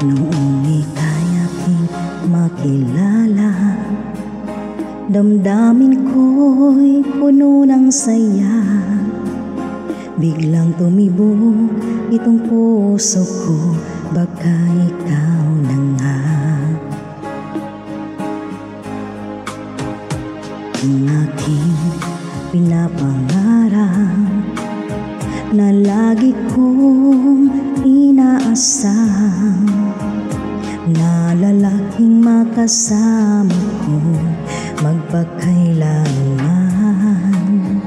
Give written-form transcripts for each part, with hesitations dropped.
Noong ika'y aking makilala, damdamin ko'y puno ng saya. Biglang tumibok itong puso ko, baka ikaw na nga. Ang aking pinapangarap na lagi kong inaasam, na lalaking makasama ko magpakailanman.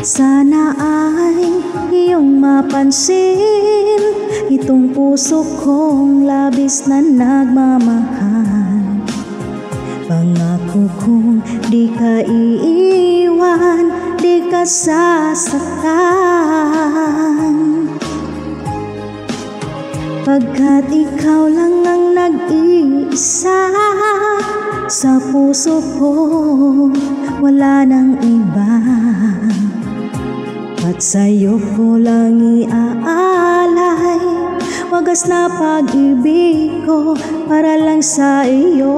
Sana ay iyong mapansin itong puso kong labis na nagmamahal. Pangako kong di ka iiwan, di ka sasaktan, pagkat ikaw lang ang nag-iisa sa puso ko, wala nang iba. At sa'yo ko lang iaalay wagas na pag-ibig ko para lang sa iyo.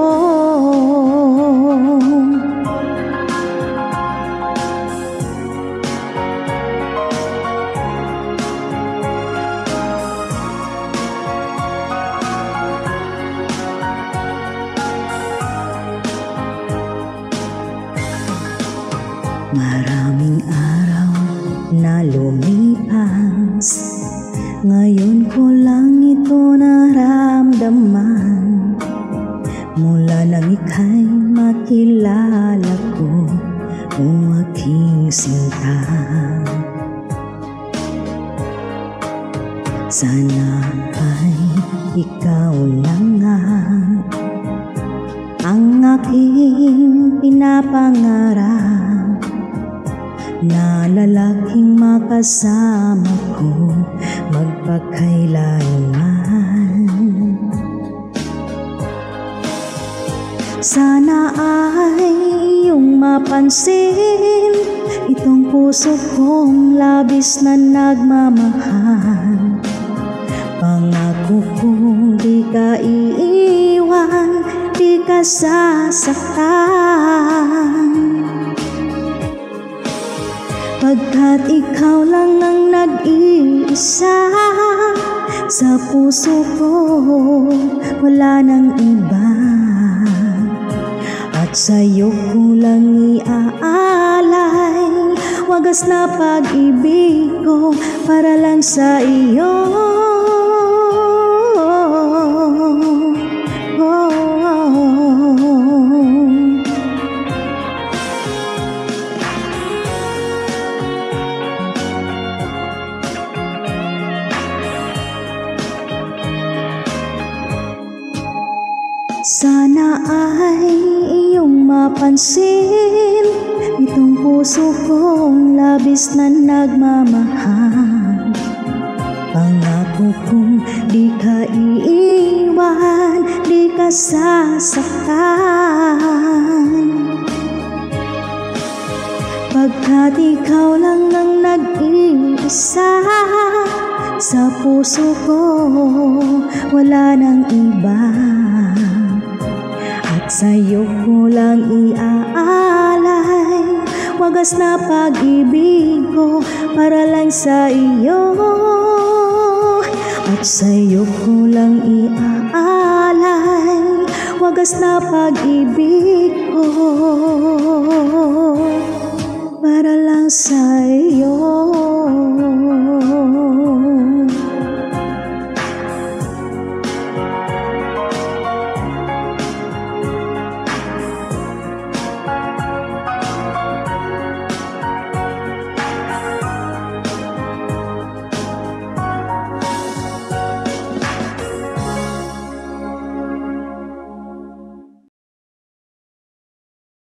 Maraming araw na lumipas, ngayon ko lang ito naramdaman. Mula nang ika'y makilala ko, o aking sinta. Sana ay ikaw na nga ang aking pinapangarap, na lalaking makasama ko magpakailanman. Sana ay iyong mapansin itong puso kong labis na nagmamahal. Pangako kong di ka iiwan, di ka sasaktan, pagkat ikaw lang ang nag-iisa sa puso ko, wala nang iba. At sa'yo ko lang iaalay wagas na pag-ibig ko para lang sa iyo. Sana ay iyong mapansin itong puso kong labis na nagmamahal. Pangako kong di ka iiwan, di ka sasaktan, pagkat ikaw lang ang nag-iisa sa puso ko, wala nang iba. At sa'yo ko lang iaalay wagas na pag-ibig ko para lang sa iyo. At sa'yo ko lang iaalay wagas na pag-ibig ko para lang sa